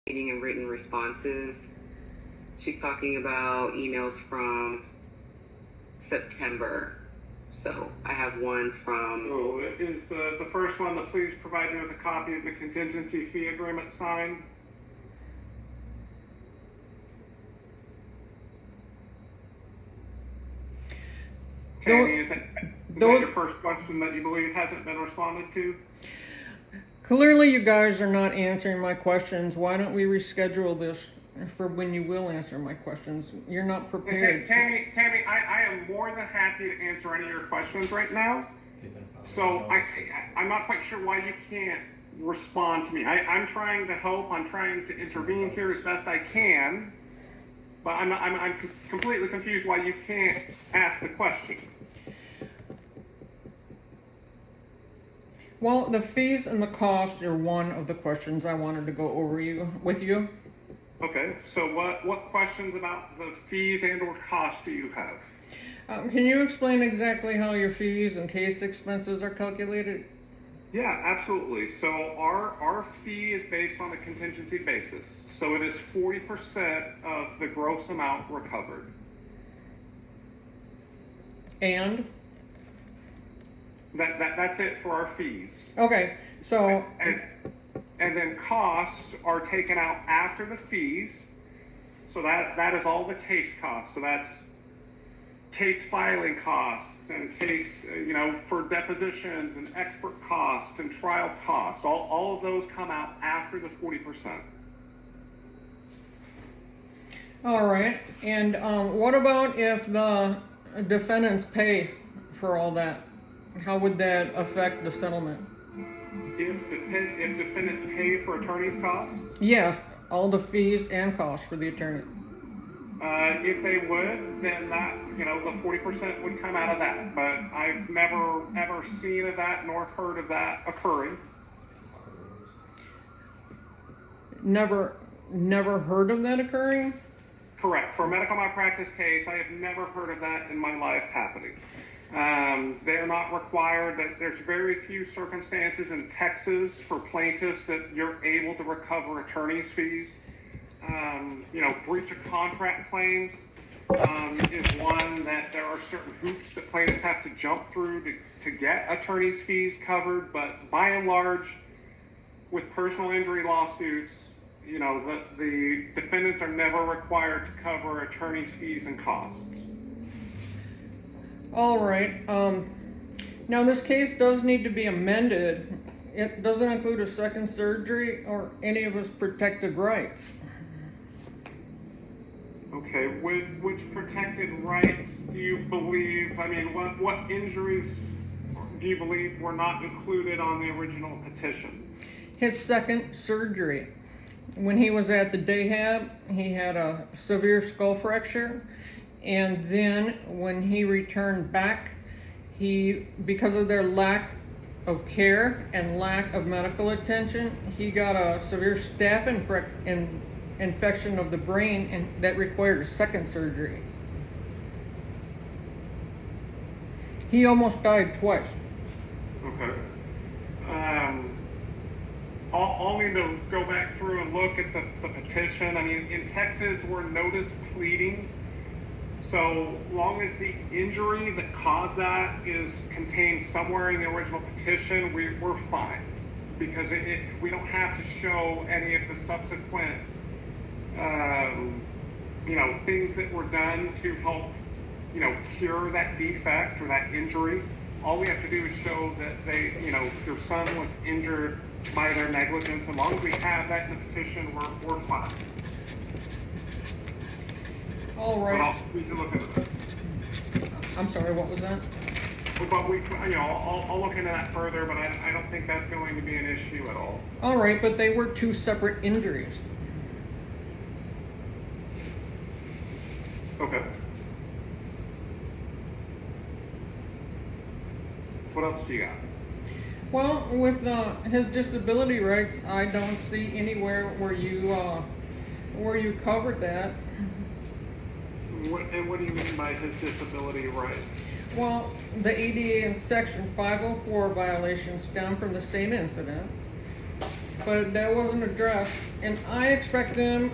meeting and written responses. She's talking about emails from September. So I have one from. So is the first one, the please provide me with a copy of the contingency fee agreement signed? Tammy, is that your first question that you believe hasn't been responded to? Clearly you guys are not answering my questions. Why don't we reschedule this for when you will answer my questions? You're not prepared. Okay, Tammy, I am more than happy to answer any of your questions right now. So I'm not quite sure why you can't respond to me. I'm trying to help. I'm trying to intervene here as best I can. But I'm completely confused why you can't ask the question. Well, the fees and the cost are one of the questions I wanted to go over with you. Okay, so what questions about the fees and or costs do you have? Can you explain exactly how your fees and case expenses are calculated? Yeah, absolutely. So our fee is based on a contingency basis. So it is 40% of the gross amount recovered. And? That's it for our fees. Okay, so... And then costs are taken out after the fees. So that is all the case costs. So that's case filing costs and case, for depositions and expert costs and trial costs. All of those come out after the 40%. All right. And what about if the defendants pay for all that? How would that affect the settlement? If defendants pay for attorney's costs? Yes, all the fees and costs for the attorney. If they would, then that, the 40% would come out of that. But I've never ever seen of that nor heard of that occurring. Never heard of that occurring? Correct. For a medical malpractice case, I have never heard of that in my life happening. They're not required. That there's very few circumstances in Texas for plaintiffs that you're able to recover attorney's fees. Breach of contract claims is one that there are certain hoops that plaintiffs have to jump through to get attorney's fees covered. But by and large, with personal injury lawsuits, the defendants are never required to cover attorney's fees and costs. All right. Now this case does need to be amended. It doesn't include a second surgery or any of his protected rights. Okay, which protected rights do you believe, what injuries do you believe were not included on the original petition? His second surgery. When he was at the Dayhab, he had a severe skull fracture. And then when he returned back, because of their lack of care and lack of medical attention, he got a severe staph infection of the brain, and that required a second surgery. He almost died twice. Okay. I'll need to go back through and look at the petition. In Texas, we're notice pleading. So long as the injury that caused that is contained somewhere in the original petition, we're fine. Because we don't have to show any of the subsequent things that were done to help, cure that defect or that injury. All we have to do is show that your son was injured by their negligence. As long as we have that in the petition, we're fine. All right. We can look into that. I'm sorry, what was that? But I'll look into that further, but I don't think that's going to be an issue at all. All right, but they were two separate injuries. Okay. What else do you got? Well, with his disability rights, I don't see anywhere where you covered that. What do you mean by his disability rights? Well, the ADA and Section 504 violations stem from the same incident. but that wasn't addressed, and I expect them,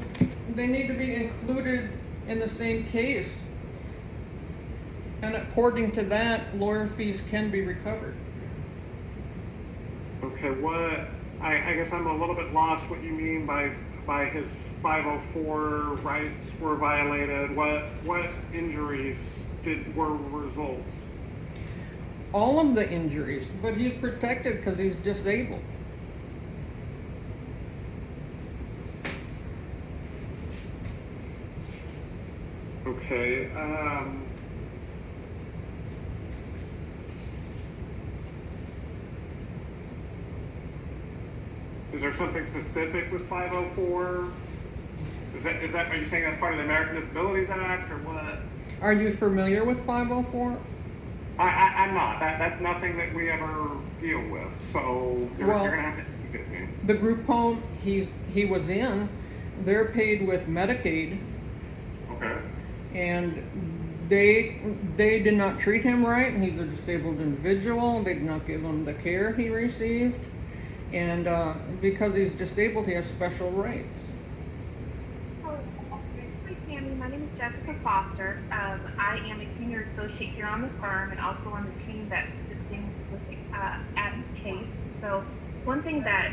they need to be included in the same case. And according to that, lawyer fees can be recovered. Okay, I guess I'm a little bit lost what you mean by his 504 rights were violated. What injuries were results? All of the injuries, but he's protected because he's disabled. Okay, is there something specific with 504? Are you saying that's part of the American Disabilities Act or what? Are you familiar with 504? I'm not. That's nothing that we ever deal with. So you're gonna have to educate me. The group home he was in, they're paid with Medicaid, Okay. and they did not treat him right. He's a disabled individual. They did not give him the care he received, and because he's disabled, he has special rights. Hi, Tammy. My name is Jessica Foster. I am a senior associate here on the firm and also on the team that's assisting with Adam's case. So one thing that,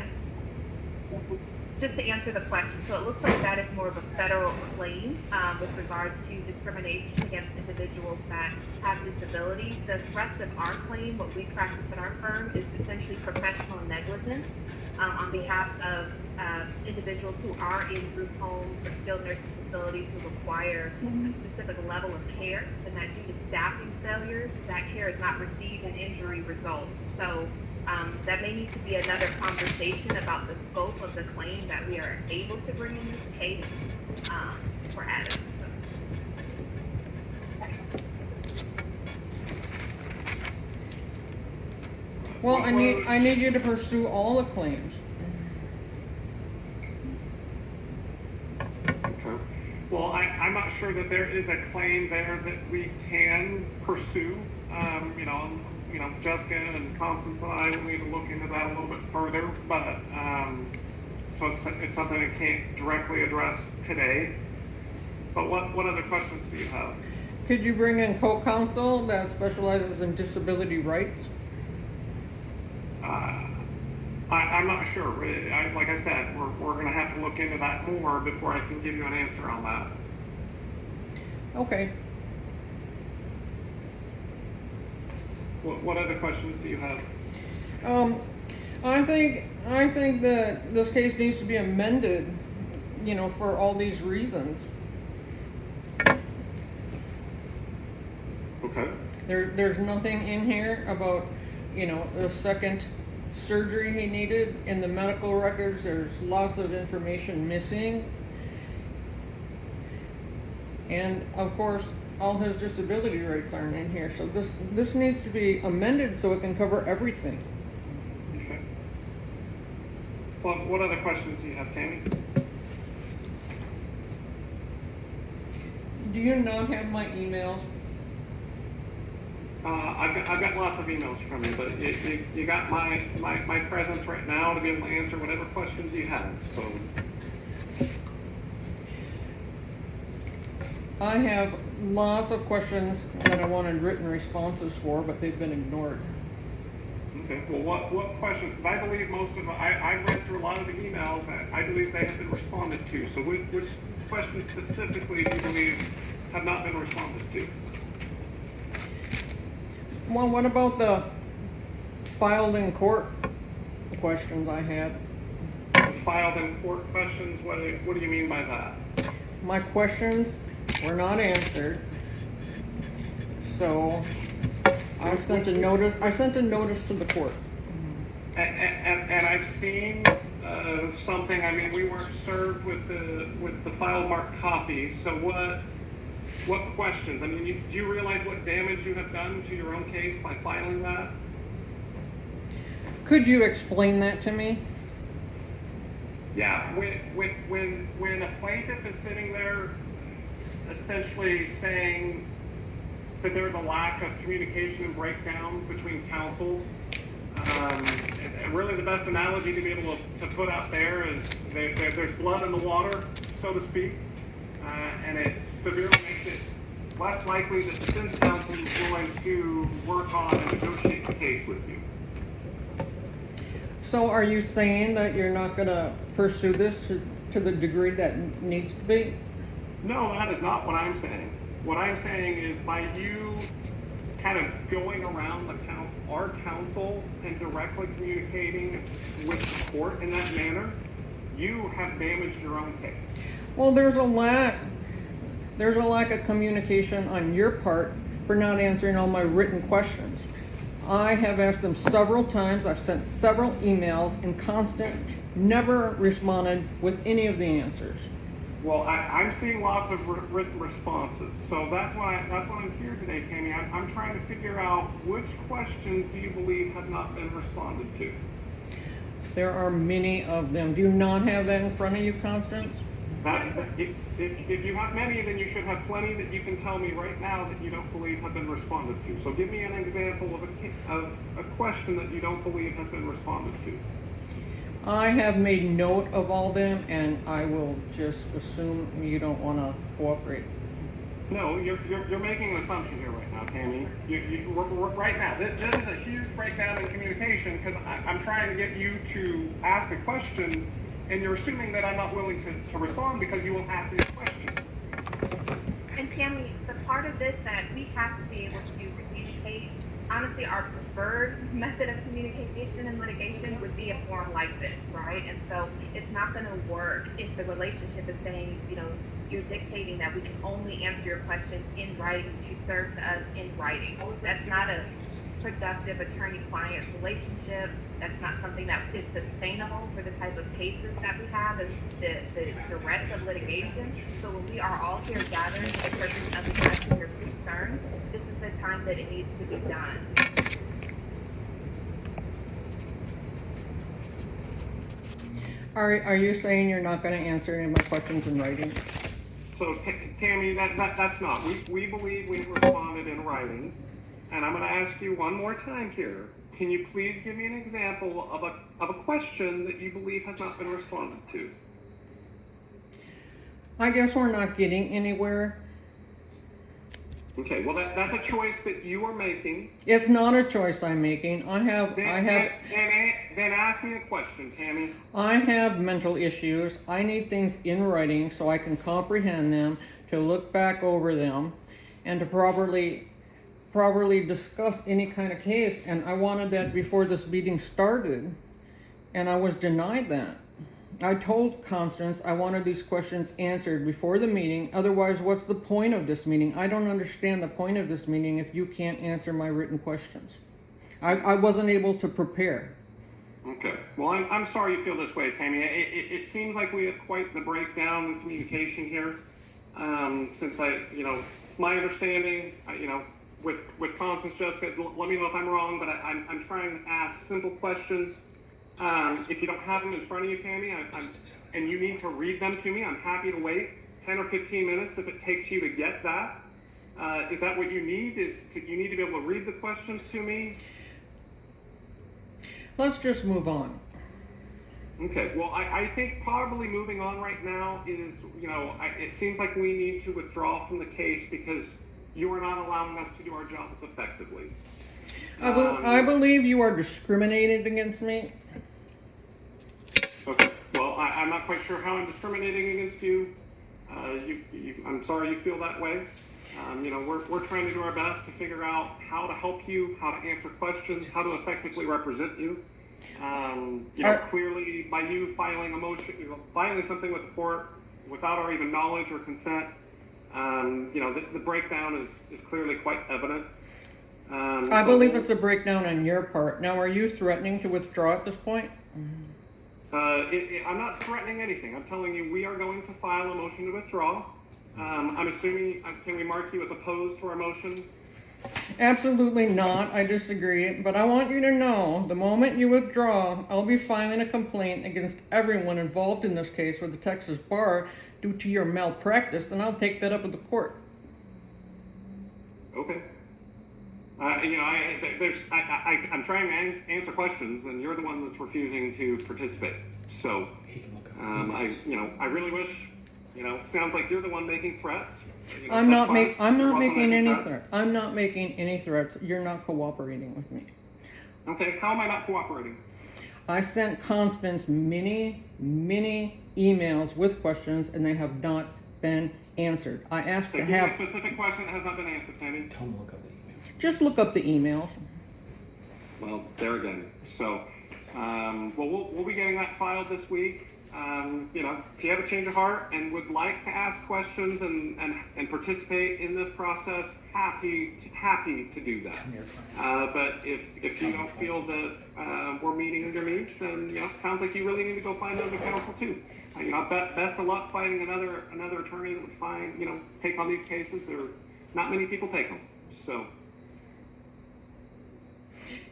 just to answer the question, so it looks like that is more of a federal claim with regard to discrimination against individuals that have disabilities. The rest of our claim, what we practice at our firm, is essentially professional negligence on behalf of individuals who are in group homes or skilled nursing facilities who require a specific level of care, and that due to staffing failures, that care is not received and injury results. So that may need to be another conversation about the scope of the claim that we are able to bring in this case for Adam. Well, I need you to pursue all the claims. Okay. Well, I'm not sure that there is a claim there that we can pursue. Jessica and Constance and I will need to look into that a little bit further, but so it's something I can't directly address today. But what other questions do you have? Could you bring in co-counsel that specializes in disability rights? I'm not sure. Like I said, we're going to have to look into that more before I can give you an answer on that. Okay. What other questions do you have? I think that this case needs to be amended, for all these reasons. Okay. There's nothing in here about, the second surgery he needed. In the medical records, there's lots of information missing. And of course, all his disability rights aren't in here. So this needs to be amended so it can cover everything. Okay. Well, what other questions do you have, Tammy? Do you not have my emails? I've got lots of emails from you, but you got my presence right now to be able to answer whatever questions you have. So I have lots of questions that I wanted written responses for, but they've been ignored. okay. Well, what questions? Because I believe most of them. I read through a lot of the emails. I believe they have been responded to. So which questions specifically do you believe have not been responded to? Well, what about the filed in court questions I had? Filed in court questions. What do you mean by that? My questions were not answered, so I sent a notice to the court. And I've seen something. I mean, we weren't served with the file marked copy. So what questions? I mean, do you realize what damage you have done to your own case by filing that? Could you explain that to me? Yeah. When a plaintiff is sitting there, essentially saying that there's a lack of communication and breakdown between counsel, And really the best analogy to be able to put out there is there's blood in the water, so to speak, and it severely makes it less likely that the defense counsel is willing to work on and negotiate the case with you. So are you saying that you're not going to pursue this to the degree that needs to be? No, that is not what I'm saying. What I'm saying is by you kind of going around our counsel and directly communicating with the court in that manner, you have damaged your own case. Well, there's a lack of communication on your part for not answering all my written questions. I have asked them several times, I've sent several emails, and Constant never responded with any of the answers. Well, I'm seeing lots of written responses, so that's why I'm here today, Tammy. I'm trying to figure out which questions do you believe have not been responded to. There are many of them. Do you not have that in front of you, Constance? If you have many, then you should have plenty that you can tell me right now that you don't believe have been responded to. So give me an example of a question that you don't believe has been responded to. I have made note of all them, and I will just assume you don't want to cooperate. No, you're making an assumption here right now, Tammy. Right now, this is a huge breakdown in communication because I'm trying to get you to ask a question, and you're assuming that I'm not willing to respond because you won't ask me a question. And Tammy, the part of this that we have to be able to communicate, honestly, our preferred method of communication in litigation would be a forum like this, right? And so it's not going to work if the relationship is saying, you're dictating that we can only answer your questions in writing, that you serve to us in writing. That's not a productive attorney-client relationship. That's not something that is sustainable for the type of cases that we have and the rest of litigation. So when we are all here gathered for the purpose of addressing your concerns, this is the time that it needs to be done. Are you saying you're not going to answer any of my questions in writing? So, Tammy, that's not. We believe we've responded in writing, and I'm going to ask you one more time here. Can you please give me an example of a question that you believe has not been responded to? I guess we're not getting anywhere. Okay, well that's a choice that you are making. It's not a choice I'm making. Then ask me a question, Tammy. I have mental issues. I need things in writing so I can comprehend them, to look back over them, and to properly discuss any kind of case. And I wanted that before this meeting started, and I was denied that. I told Constance I wanted these questions answered before the meeting. Otherwise, what's the point of this meeting? I don't understand the point of this meeting if you can't answer my written questions. I wasn't able to prepare. Okay. Well, I'm sorry you feel this way, Tammy. It seems like we have quite the breakdown in communication here. Since it's my understanding, with Constance, Jessica, let me know if I'm wrong, but I'm trying to ask simple questions. If you don't have them in front of you, Tammy, and you need to read them to me, I'm happy to wait 10 or 15 minutes if it takes you to get that. Is that what you need? You need to be able to read the questions to me? Let's just move on. Okay, well, I think probably moving on right now is, it seems like we need to withdraw from the case because you are not allowing us to do our jobs effectively. I believe you are discriminating against me. Okay, well, I'm not quite sure how I'm discriminating against you. I'm sorry you feel that way. We're trying to do our best to figure out how to help you, how to answer questions, how to effectively represent you. Clearly by you filing something with the court without our even knowledge or consent, the breakdown is clearly quite evident. I believe it's a breakdown on your part. Now, are you threatening to withdraw at this point? I'm not threatening anything. I'm telling you we are going to file a motion to withdraw. I'm assuming, can we mark you as opposed to our motion? Absolutely not. I disagree. But I want you to know, the moment you withdraw, I'll be filing a complaint against everyone involved in this case with the Texas Bar due to your malpractice, and I'll take that up with the court. Okay. I'm trying to answer questions, and you're the one that's refusing to participate. So, He can look up. I really wish, it sounds like you're the one making threats. I'm not that's fine. I'm You're not welcome to making make any threats. threats. I'm not making any threats. You're not cooperating with me. Okay, how am I not cooperating? I sent Constance many emails with questions, and they have not been answered. I asked to Give me a have, specific question that has not been answered, Tammy. Tell him to look up the email. just look up the emails. Well, there again. So, we'll be getting that filed this week. If you have a change of heart and would like to ask questions and participate in this process, happy to do that. Come here, fine. But if you don't feel that we're meeting your needs, then it sounds like you really need to go find another counsel too. Best of luck finding another attorney that would take on these cases. There are not many people take them. So,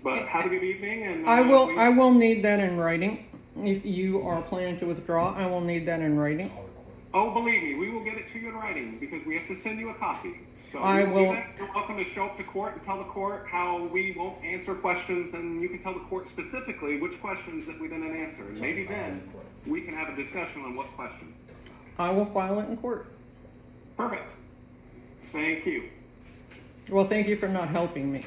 but have a good evening, and I will need that in writing. If you are planning to withdraw, I will need that in writing. I'll record it. Oh, believe me, we will get it to you in writing because we have to send you a copy. So I we will- do that. You're welcome to show up to court and tell the court how we won't answer questions, and you can tell the court specifically which questions that we didn't answer, and maybe then we can have a discussion on what question. I will file it in court. Perfect. Thank you. Well, thank you for not helping me.